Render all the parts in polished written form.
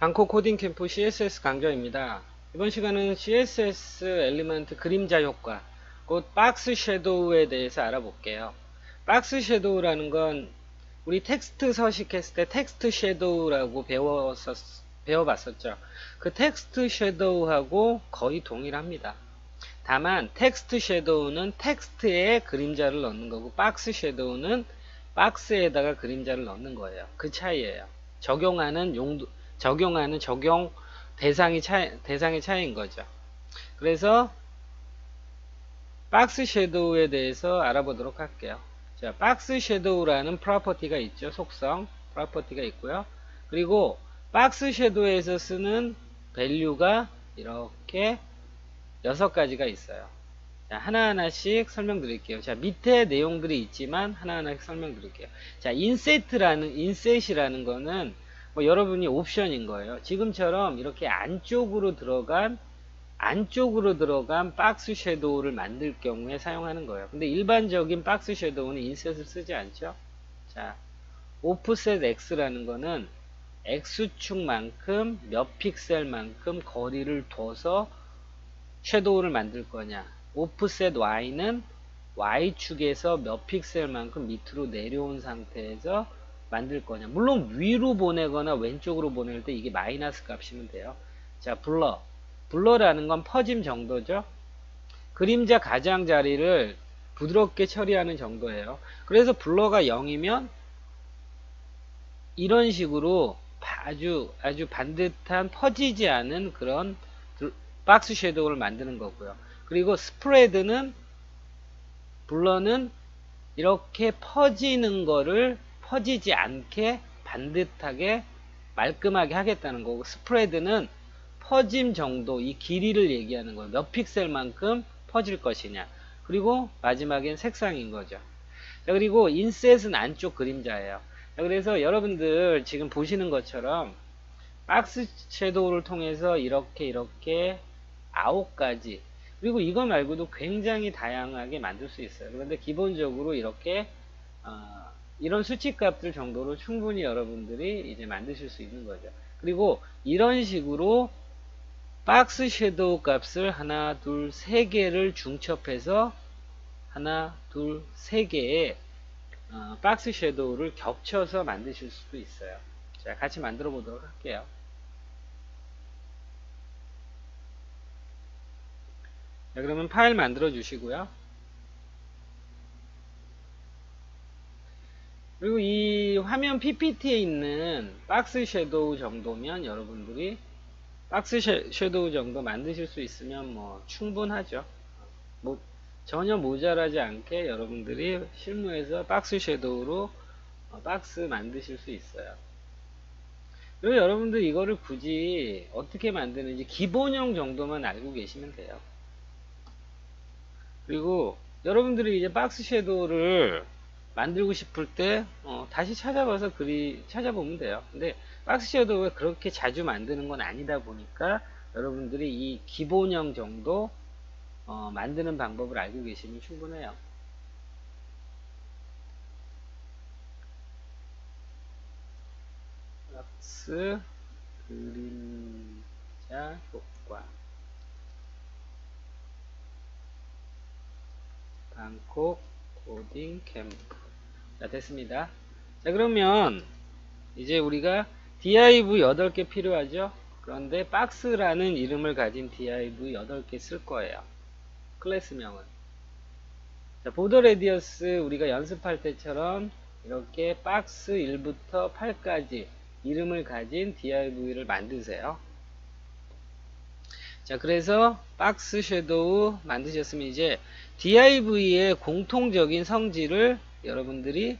방콕 코딩 캠프 CSS 강좌입니다. 이번 시간은 CSS 엘리먼트 그림자 효과, 곧 박스 섀도우에 대해서 알아볼게요. 박스 섀도우라는 건 우리 텍스트 서식했을 때 텍스트 섀도우라고 배워봤었죠. 그 텍스트 섀도우하고 거의 동일합니다. 다만 텍스트 섀도우는 텍스트에 그림자를 넣는 거고 박스 섀도우는 박스에다가 그림자를 넣는 거예요. 그 차이예요. 적용하는 적용 대상의 차이인 거죠. 그래서 박스 섀도우에 대해서 알아보도록 할게요. 자, 박스 섀도우라는 프로퍼티가 있죠. 속성 프로퍼티가 있고요. 그리고 박스 섀도우에서 쓰는 밸류가 이렇게 6가지가 있어요. 자, 하나하나씩 설명드릴게요. 자, 밑에 내용들이 있지만 하나하나씩 설명드릴게요. 자, 인셋이라는 거는 뭐 여러분이 옵션인 거예요. 지금처럼 이렇게 안쪽으로 들어간 박스 섀도우를 만들 경우에 사용하는 거예요. 근데 일반적인 박스 섀도우는 인셋을 쓰지 않죠. 자, 오프셋 X라는 거는 X축만큼 몇 픽셀만큼 거리를 둬서 섀도우를 만들 거냐. 오프셋 Y는 Y축에서 몇 픽셀만큼 밑으로 내려온 상태에서 만들 거냐. 물론 위로 보내거나 왼쪽으로 보낼 때 이게 마이너스 값이면 돼요. 자, 블러라는 건 퍼짐 정도죠. 그림자 가장자리를 부드럽게 처리하는 정도예요. 그래서 블러가 0이면 이런 식으로 아주 반듯한 퍼지지 않은 그런 박스 섀도우를 만드는 거고요. 그리고 블러는 이렇게 퍼지지 않게 반듯하게 말끔하게 하겠다는 거고, 스프레드는 퍼짐 정도, 이 길이를 얘기하는 거예요. 몇 픽셀만큼 퍼질 것이냐. 그리고 마지막엔 색상인 거죠. 자, 그리고 인셋은 안쪽 그림자예요. 자, 그래서 여러분들 지금 보시는 것처럼 박스 섀도우를 통해서 이렇게 9가지, 그리고 이거 말고도 굉장히 다양하게 만들 수 있어요. 그런데 기본적으로 이렇게 이런 수치값들 정도로 충분히 여러분들이 이제 만드실 수 있는 거죠. 그리고 이런 식으로 박스 섀도우 값을 하나, 둘, 세 개를 중첩해서 하나, 둘, 세 개의 박스 섀도우를 겹쳐서 만드실 수도 있어요. 자, 같이 만들어 보도록 할게요. 자, 그러면 파일 만들어 주시고요. 그리고 이 화면 PPT에 있는 박스 섀도우 정도면 여러분들이 박스 섀도우 정도 만드실 수 있으면 뭐 충분하죠. 뭐 전혀 모자라지 않게 여러분들이 실무에서 박스 섀도우로 박스 만드실 수 있어요. 그리고 여러분들 이거를 굳이 어떻게 만드는지 기본형 정도만 알고 계시면 돼요. 그리고 여러분들이 이제 박스 섀도우를 만들고 싶을 때 다시 찾아보면 돼요. 근데 박스 섀도우가 그렇게 자주 만드는 건 아니다 보니까 여러분들이 이 기본형 정도 만드는 방법을 알고 계시면 충분해요. 박스 그림자 효과, 방콕 코딩 캠프. 자, 됐습니다. 자, 그러면 이제 우리가 div 8개 필요하죠. 그런데 박스라는 이름을 가진 div 8개 쓸 거예요. 클래스명은. 자, 보더 레디어스 우리가 연습할 때처럼 이렇게 박스 1부터 8까지 이름을 가진 div를 만드세요. 자, 그래서 박스 섀도우 만드셨으면 이제 div의 공통적인 성질을 여러분들이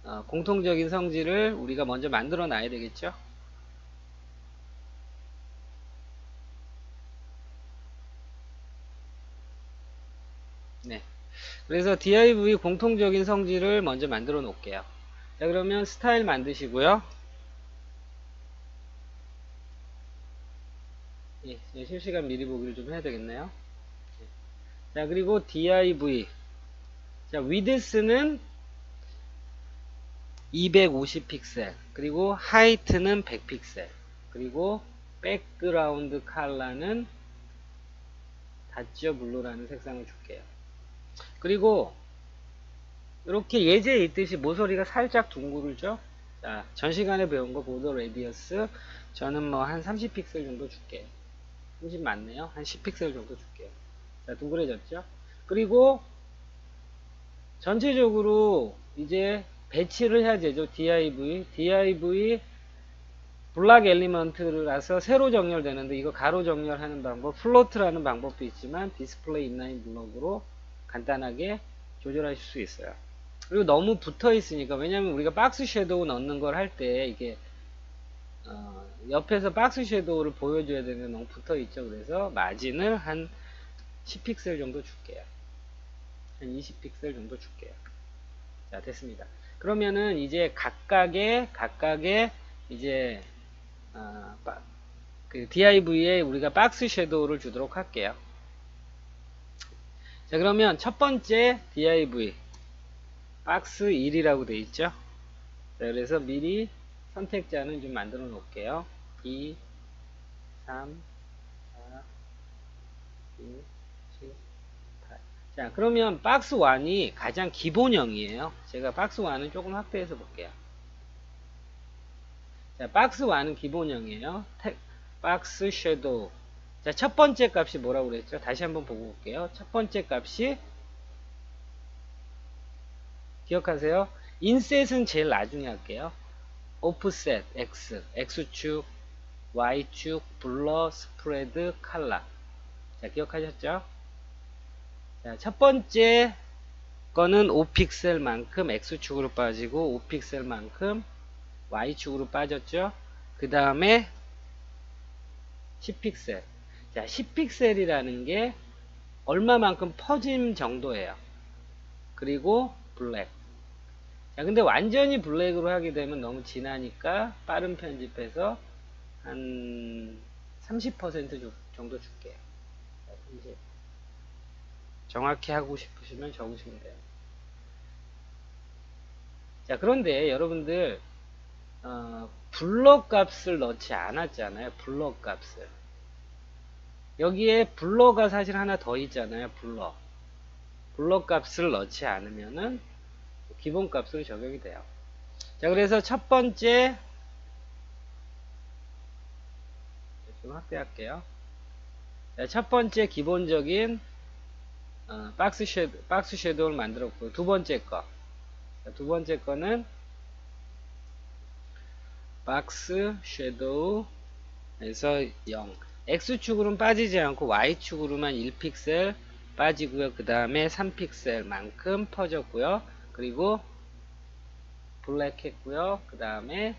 우리가 먼저 만들어 놔야 되겠죠. 네. 그래서 div 공통적인 성질을 먼저 만들어 놓을게요. 자, 그러면 스타일 만드시고요. 예, 실시간 미리 보기를 좀 해야 되겠네요. 자, 그리고 div. 자, width는 250 픽셀, 그리고 하이트는 100 픽셀, 그리고 백그라운드 컬러는 다지어 블루라는 색상을 줄게요. 그리고 이렇게 예제에 있듯이 모서리가 살짝 둥그르죠. 자, 전 시간에 배운 거 보더 레디어스 저는 뭐 한 30 픽셀 정도 줄게요. 30 맞네요. 한 10 픽셀 정도 줄게요. 자, 둥그레졌죠. 그리고 전체적으로 이제 배치를 해야 되죠. div 블락 엘리먼트라서 세로 정렬되는데 이거 가로 정렬하는 방법, 플로트라는 방법도 있지만 디스플레이 인라인 블럭으로 간단하게 조절하실 수 있어요. 그리고 너무 붙어 있으니까, 왜냐면 우리가 박스 섀도우 넣는 걸 할 때 이게 옆에서 박스 섀도우를 보여줘야 되는데 너무 붙어 있죠. 그래서 마진을 한 10픽셀 정도 줄게요. 한 20픽셀 정도 줄게요. 자, 됐습니다. 그러면은 이제 각각의 이제 그 div에 우리가 박스 섀도우를 주도록 할게요. 자, 그러면 첫 번째 div 박스 1이라고 되어 있죠. 자, 그래서 미리 선택자는 좀 만들어 놓을게요. 2, 3, 4, 6, 7, 8. 자, 그러면 박스 1이 가장 기본형이에요. 제가 박스 1은 조금 확대해서 볼게요. 자, 박스 1은 기본형이에요. 박스 섀도우. 자, 첫 번째 값이 뭐라고 그랬죠? 다시 한번 보고 올게요. 첫 번째 값이 기억하세요. 인셋은 제일 나중에 할게요. 오프셋 X, X축, Y축, 블러, 스프레드, 칼라. 자, 기억하셨죠? 자, 첫 번째 거는 5픽셀만큼 X축으로 빠지고 5픽셀만큼 Y축으로 빠졌죠? 그 다음에 10픽셀. 자, 10픽셀이라는 게 얼마만큼 퍼짐 정도예요. 그리고 블랙. 자, 근데 완전히 블랙으로 하게 되면 너무 진하니까 빠른 편집해서 한 30% 정도 줄게요. 자, 30. 정확히 하고 싶으시면 적으시면 돼요. 자, 그런데 여러분들 블러 값을 넣지 않았잖아요. 블러 값을. 여기에 블러가 사실 하나 더 있잖아요. 블러 값을 넣지 않으면은 기본 값으로 적용이 돼요. 자, 그래서 첫 번째 좀 확대할게요. 자, 첫 번째 기본적인 박스 섀도우를 만들었고, 두 번째 거. 자, 두 번째 거는 박스 섀도우에서 0. X축으로는 빠지지 않고 Y축으로만 1픽셀 빠지고요. 그 다음에 3픽셀만큼 퍼졌고요. 그리고 블랙 했고요. 그 다음에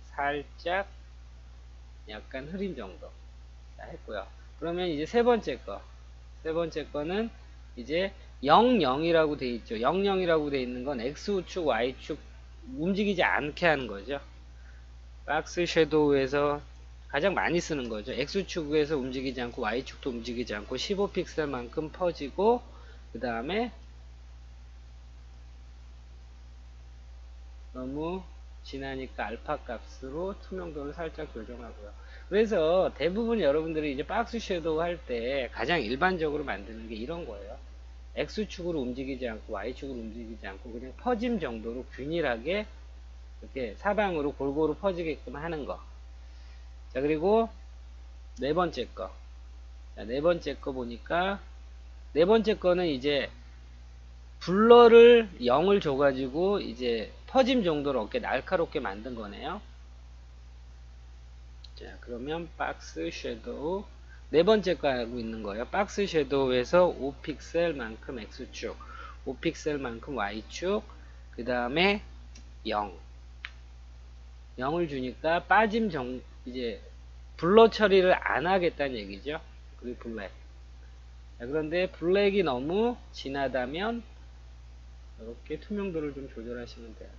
살짝 약간 흐린 정도 했고요. 그러면 이제 세 번째 거는 이제 00이라고 돼 있죠. 00이라고 돼 있는 건 X축, Y축 움직이지 않게 하는 거죠. 박스 섀도우에서 가장 많이 쓰는 거죠. X축에서 움직이지 않고 Y축도 움직이지 않고 15픽셀만큼 퍼지고, 그 다음에 너무 진하니까 알파 값으로 투명도를 살짝 조정하고요. 그래서 대부분 여러분들이 이제 박스 섀도우 할 때 가장 일반적으로 만드는 게 이런 거예요. X축으로 움직이지 않고 Y축으로 움직이지 않고 그냥 퍼짐 정도로 균일하게 이렇게 사방으로 골고루 퍼지게끔 하는 거. 자, 그리고 네 번째 거. 자, 네 번째 거 보니까 네 번째 거는 이제 블러를 0을 줘가지고 이제 퍼짐 정도로 어깨 날카롭게 만든 거네요. 자, 그러면 박스 섀도우 네 번째 거 하고 있는 거예요. 박스 섀도우에서 5픽셀만큼 X축, 5픽셀만큼 Y축, 그 다음에 0. 0을 주니까 빠짐 이제 블러 처리를 안 하겠다는 얘기죠. 그리고 블랙. 자, 그런데 블랙이 너무 진하다면 이렇게 투명도를 좀 조절하시면 돼요.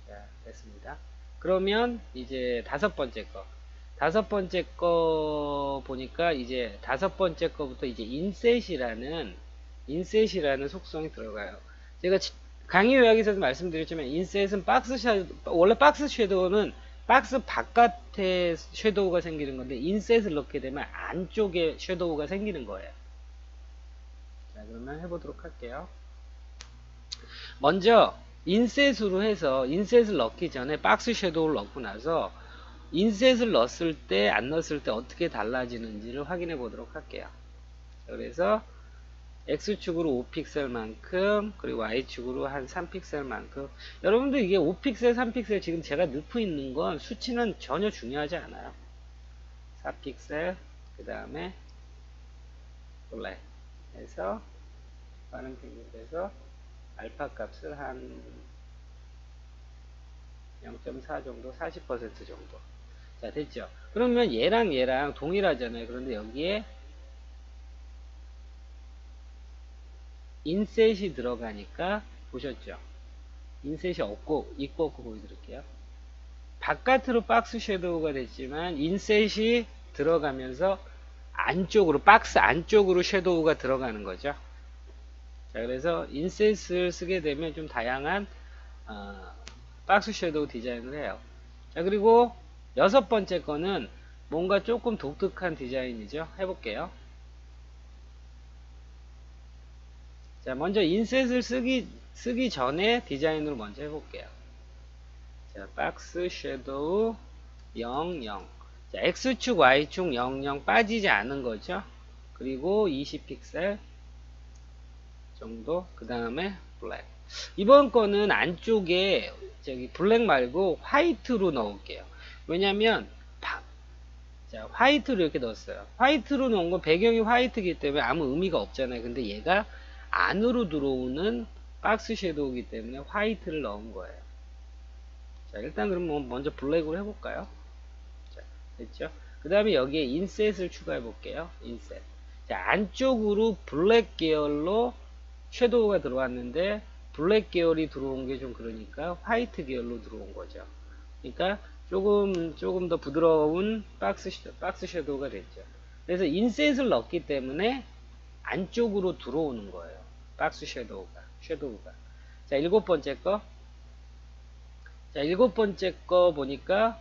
자, 됐습니다. 그러면 이제 다섯 번째 거 보니까 이제 다섯 번째 거부터 이제 인셋이라는 속성이 들어가요. 제가 강의 요약에서도 말씀드렸지만 인셋은 원래 박스 섀도우는 박스 바깥에 섀도우가 생기는 건데 인셋을 넣게 되면 안쪽에 섀도우가 생기는 거예요. 자, 그러면 해보도록 할게요. 먼저 인셋으로 해서 인셋을 넣기 전에 박스 섀도우를 넣고 나서 인셋을 넣었을 때 안 넣었을 때 어떻게 달라지는지를 확인해 보도록 할게요. 그래서 X축으로 5픽셀만큼 그리고 Y축으로 한 3픽셀만큼 여러분들 이게 5픽셀 3픽셀 지금 제가 넣고 있는 건 수치는 전혀 중요하지 않아요. 4픽셀 그 다음에 블랙 해서 빠른 평균에서 알파 값을 한 0.4 정도 40% 정도. 자, 됐죠. 그러면 얘랑 동일하잖아요. 그런데 여기에 인셋이 들어가니까 보셨죠? 인셋이 있고 없고 보여드릴게요. 바깥으로 박스 섀도우가 됐지만 인셋이 들어가면서 안쪽으로 박스 안쪽으로 섀도우가 들어가는 거죠. 자, 그래서 인셋을 쓰게 되면 좀 다양한 박스 섀도우 디자인을 해요. 자, 그리고 여섯 번째 거는 뭔가 조금 독특한 디자인이죠. 해볼게요. 자, 먼저 인셋을 쓰기 전에 디자인으로 먼저 해볼게요. 자, 박스 섀도우 0, 0. 자, X축, Y축 0, 0 빠지지 않은 거죠. 그리고 20픽셀 정도. 그 다음에 블랙. 이번 거는 안쪽에 블랙 말고 화이트로 넣을게요. 왜냐면 자, 화이트로 이렇게 넣었어요. 화이트로 넣은 건 배경이 화이트이기 때문에 아무 의미가 없잖아요. 근데 얘가 안으로 들어오는 박스 섀도우이기 때문에 화이트를 넣은 거예요. 자, 일단 그럼 먼저 블랙으로 해볼까요? 자, 됐죠? 그 다음에 여기에 인셋을 추가해 볼게요. 인셋. 자, 안쪽으로 블랙 계열로 섀도우가 들어왔는데 블랙 계열이 들어온 게 좀 그러니까 화이트 계열로 들어온 거죠. 그러니까 조금 더 부드러운 박스 섀도우가 됐죠. 그래서 인셋을 넣었기 때문에 안쪽으로 들어오는 거예요. 박스 섀도우가. 자, 일곱 번째 거. 자, 일곱 번째 거 보니까,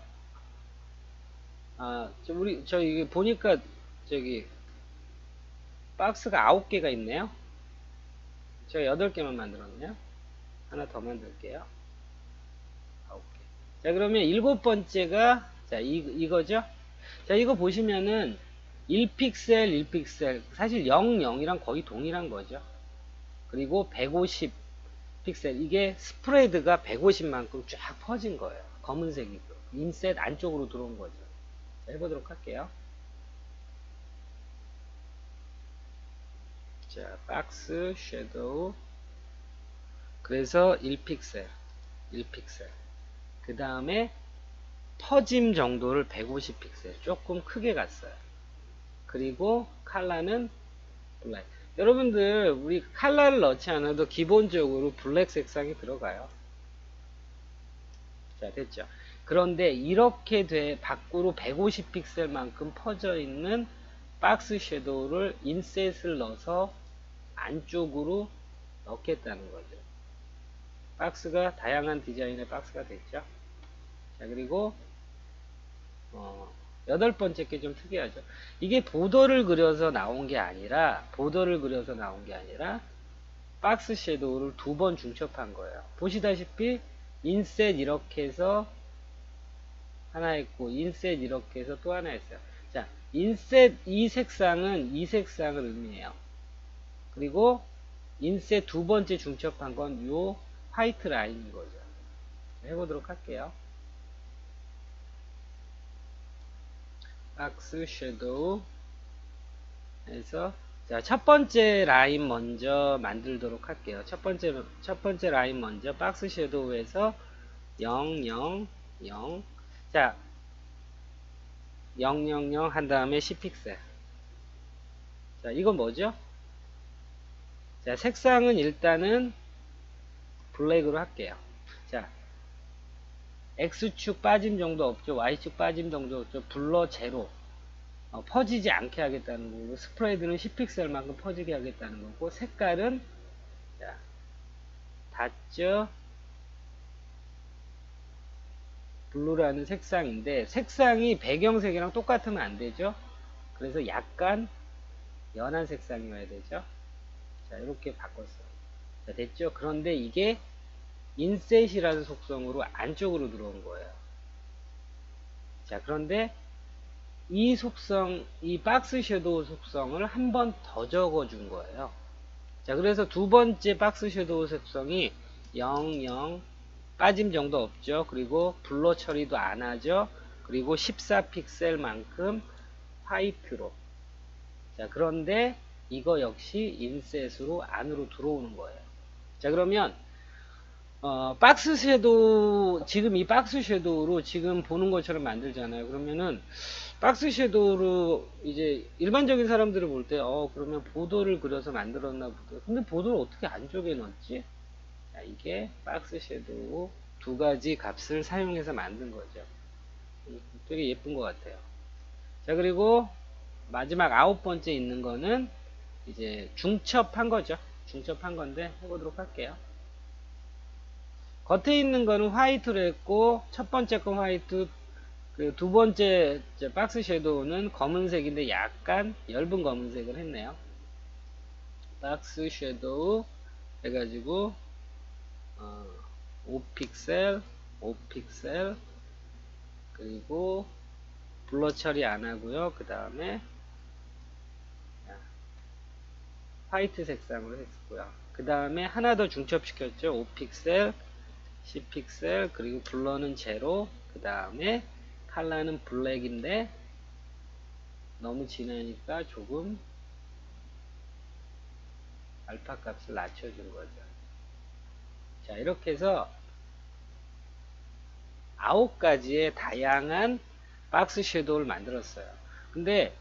이게 보니까, 박스가 9개가 있네요. 제가 8개만 만들었네요. 하나 더 만들게요. 9개. 자, 그러면 일곱 번째가, 자, 이거죠? 자, 이거 보시면은, 1픽셀, 1픽셀. 사실 0, 0이랑 거의 동일한 거죠. 그리고 150 픽셀. 이게 스프레드가 150만큼 쫙 퍼진 거예요. 검은색이고. 인셋 안쪽으로 들어온 거죠. 자, 해보도록 할게요. 자, 박스 섀도우. 그래서 1픽셀. 그 다음에 퍼짐 정도를 150픽셀. 조금 크게 갔어요. 그리고 컬러는 블랙. 여러분들 우리 컬러를 넣지 않아도 기본적으로 블랙 색상이 들어가요. 자, 됐죠. 그런데 이렇게 밖으로 150픽셀만큼 퍼져 있는 박스 섀도우를 인셋을 넣어서 안쪽으로 넣겠다는 거죠. 박스가 다양한 디자인의 박스가 됐죠. 자, 그리고 여덟 번째 게 좀 특이하죠. 이게 보더를 그려서 나온 게 아니라 박스 섀도우를 두 번 중첩한 거예요. 보시다시피 인셋 이렇게 해서 하나 했고 인셋 이렇게 해서 또 하나 했어요. 자, 인셋 이 색상을 의미해요. 그리고 인셋 두 번째 중첩한 건 요 화이트 라인인 거죠. 해보도록 할게요. 박스 섀도우 해서 자, 첫 번째 라인 먼저 만들도록 할게요. 첫 번째 라인 먼저 박스 섀도우에서 0, 0, 0. 자, 0, 0, 0 한 다음에 10픽셀. 자, 이건 뭐죠? 자, 색상은 일단은 블랙으로 할게요. 자, X축 빠짐 정도 없죠. Y축 빠짐 정도 없죠. 블러 제로. 퍼지지 않게 하겠다는 거고, 스프레드는 10픽셀만큼 퍼지게 하겠다는 거고, 색깔은, 자, 다저 블루라는 색상인데 색상이 배경색이랑 똑같으면 안 되죠. 그래서 약간 연한 색상이어야 되죠. 자, 이렇게 바꿨어요. 자, 됐죠? 그런데 이게 인셋이라는 속성으로 안쪽으로 들어온 거예요. 자, 그런데 이 속성, 이 박스 섀도우 속성을 한 번 더 적어준 거예요. 자, 그래서 두 번째 박스 섀도우 속성이 0, 0, 빠짐 정도 없죠. 그리고 블러 처리도 안 하죠. 그리고 14픽셀만큼 화이트로. 자, 그런데 이거 역시 인셋으로 안으로 들어오는 거예요. 자, 그러면 박스 섀도우, 지금 이 박스 섀도우로 지금 보는 것처럼 만들잖아요. 그러면은 박스 섀도우로 이제 일반적인 사람들을 볼 때 그러면 보도를 그려서 만들었나 보다. 근데 보도를 어떻게 안쪽에 넣었지? 자, 이게 박스 섀도우 두 가지 값을 사용해서 만든 거죠. 되게 예쁜 것 같아요. 자, 그리고 마지막 9번째 있는 거는 이제 중첩한 거죠. 중첩한 건데 해보도록 할게요. 겉에 있는 거는 화이트로 했고, 첫 번째 건 화이트, 그 두 번째 박스 섀도우는 검은색인데 약간 엷은 검은색을 했네요. 박스 섀도우 해가지고 5픽셀, 5픽셀, 그리고 블러 처리 안 하고요. 그 다음에 화이트 색상으로 했고요. 그 다음에 하나 더 중첩시켰죠. 5픽셀, 10픽셀, 그리고 블러는 제로, 그 다음에 컬러는 블랙인데 너무 진하니까 조금 알파 값을 낮춰준 거죠. 자, 이렇게 해서 9가지의 다양한 박스 섀도우를 만들었어요. 근데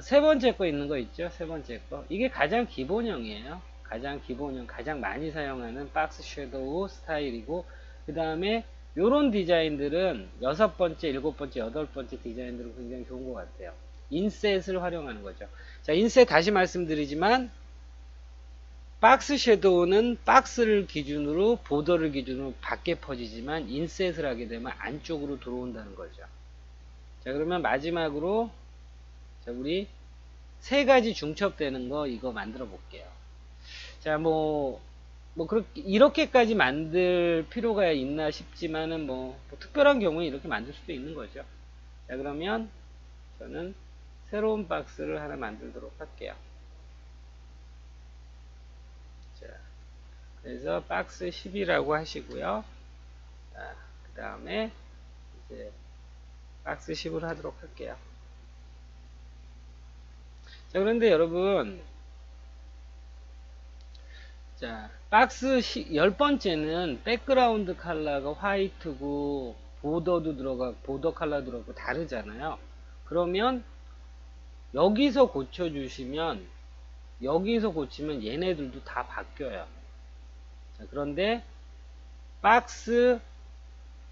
세 번째 거 있는 거 있죠? 세 번째 거. 이게 가장 기본형이에요. 가장 기본형, 가장 많이 사용하는 박스 섀도우 스타일이고, 그 다음에 요런 디자인들은 6번째, 7번째, 8번째 디자인들은 굉장히 좋은 것 같아요. 인셋을 활용하는 거죠. 자, 인셋 다시 말씀드리지만, 박스 섀도우는 박스를 기준으로, 보더를 기준으로 밖에 퍼지지만, 인셋을 하게 되면 안쪽으로 들어온다는 거죠. 자, 그러면 마지막으로, 자, 우리 세 가지 중첩되는 거 이거 만들어 볼게요. 자, 그렇게, 이렇게까지 만들 필요가 있나 싶지만은 뭐 특별한 경우에 이렇게 만들 수도 있는 거죠. 자, 그러면 저는 새로운 박스를 하나 만들도록 할게요. 자, 그래서 박스 10이라고 하시고요. 자, 그 다음에 이제 박스 10을 하도록 할게요. 자, 그런데 여러분, 자, 박스 10번째는 백그라운드 컬러가 화이트고 보더도 들어가고 보더 컬러 들어가고 다르잖아요. 그러면 여기서 고쳐주시면 여기서 고치면 얘네들도 다 바뀌어요. 자, 그런데 박스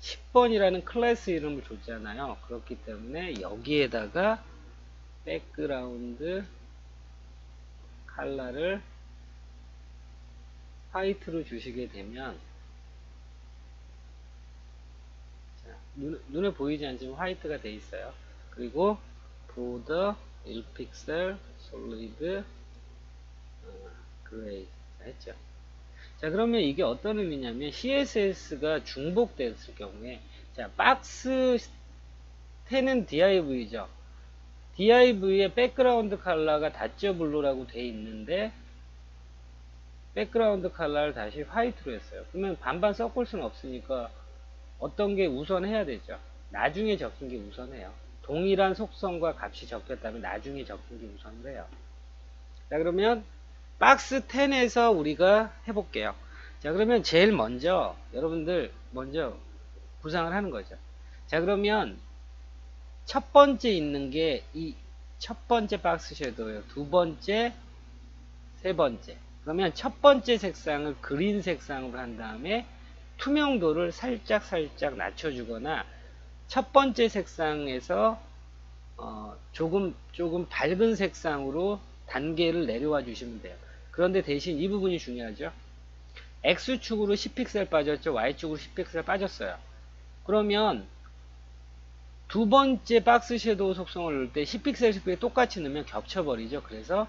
10번이라는 클래스 이름을 줬잖아요. 그렇기 때문에 여기에다가 백그라운드 컬러를 화이트로 주시게 되면, 자, 눈에 보이지 않지만 화이트가 돼 있어요. 그리고 보더 1픽셀 솔리드 그레이 했죠. 자, 그러면 이게 어떤 의미냐면 CSS가 중복됐을 경우에, 자, 박스 10은 DIV죠. DIV의 백그라운드 컬러가 다저 블루라고 돼 있는데 백그라운드 컬러를 다시 화이트로 했어요. 그러면 반반 섞을 수는 없으니까 어떤 게 우선해야 되죠. 나중에 적힌 게 우선해요. 동일한 속성과 값이 적혔다면 나중에 적힌 게 우선을 해요. 자, 그러면 박스 10에서 우리가 해볼게요. 자, 그러면 제일 먼저 여러분들 먼저 구상을 하는 거죠. 자, 그러면 첫 번째 있는 게 이 첫 번째 박스 섀도우예요. 두 번째, 세 번째. 그러면 첫 번째 색상을 그린 색상으로 한 다음에 투명도를 살짝 낮춰주거나 첫 번째 색상에서 조금 밝은 색상으로 단계를 내려와 주시면 돼요. 그런데 대신 이 부분이 중요하죠. X축으로 10픽셀 빠졌죠. Y축으로 10픽셀 빠졌어요. 그러면 두 번째 박스 섀도우 속성을 넣을 때 10픽셀 10픽셀 똑같이 넣으면 겹쳐버리죠. 그래서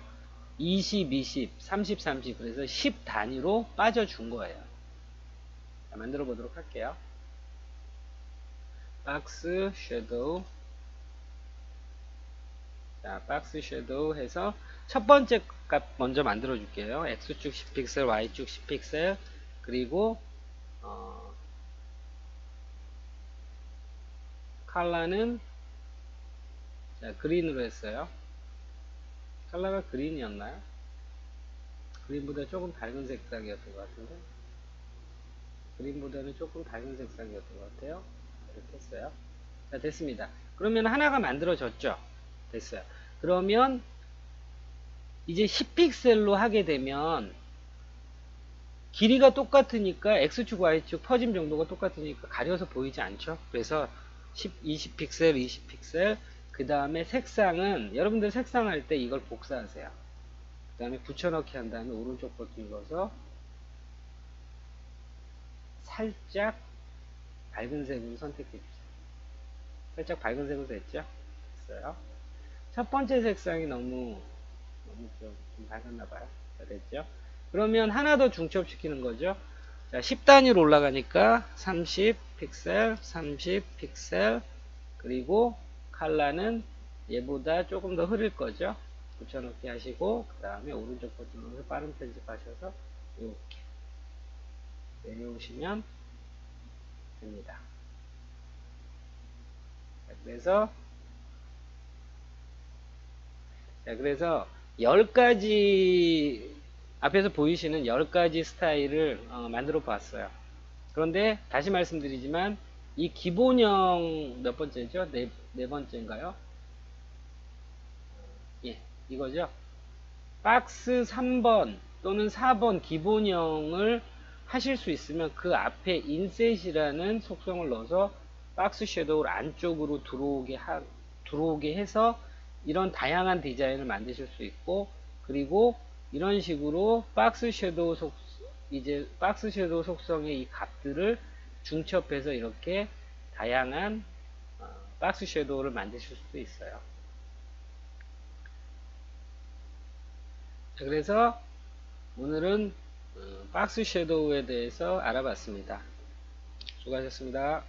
20, 20, 30, 30 그래서 10 단위로 빠져준 거예요. 자, 만들어 보도록 할게요. 박스 섀도우, 자 박스 섀도우 해서 첫 번째 값 먼저 만들어 줄게요. X축 10픽셀, Y축 10픽셀 그리고 컬러는 자, 그린으로 했어요. 컬러가 그린이었나요? 그린보다 조금 밝은 색상이었던 것 같은데 그린보다는 조금 밝은 색상이었던 것 같아요. 이렇게 했어요. 자, 됐습니다. 그러면 하나가 만들어졌죠. 됐어요. 그러면 이제 10픽셀로 하게 되면 길이가 똑같으니까 X축, Y축 퍼짐 정도가 똑같으니까 가려서 보이지 않죠. 그래서 20픽셀, 20픽셀 그 다음에 색상은 여러분들 색상할 때 이걸 복사하세요. 그 다음에 붙여넣기 한 다음에 오른쪽 버튼 눌러서 살짝 밝은 색으로 선택해 주세요. 살짝 밝은 색으로 됐죠? 됐어요. 첫 번째 색상이 너무 좀 밝았나 봐요. 자, 됐죠? 그러면 하나 더 중첩시키는 거죠. 자, 10단위로 올라가니까 30픽셀, 30픽셀, 그리고 컬러는 얘보다 조금 더 흐릴 거죠. 붙여넣기 하시고, 그 다음에 오른쪽 버튼 눌러서 빠른 편집하셔서 이렇게 내려오시면 됩니다. 그래서 10가지 앞에서 보이시는 10가지 스타일을 만들어 봤어요. 그런데 다시 말씀드리지만 이 기본형 몇 번째죠? 네 번째인가요? 예, 이거죠. 박스 3번 또는 4번 기본형을 하실 수 있으면 그 앞에 인셋이라는 속성을 넣어서 박스 섀도우를 안쪽으로 들어오게 해서 이런 다양한 디자인을 만드실 수 있고, 그리고 이런 식으로 박스 섀도우 속성의 이 값들을 중첩해서 이렇게 다양한 박스 섀도우를 만드실 수도 있어요. 그래서 오늘은 박스 섀도우에 대해서 알아봤습니다. 수고하셨습니다.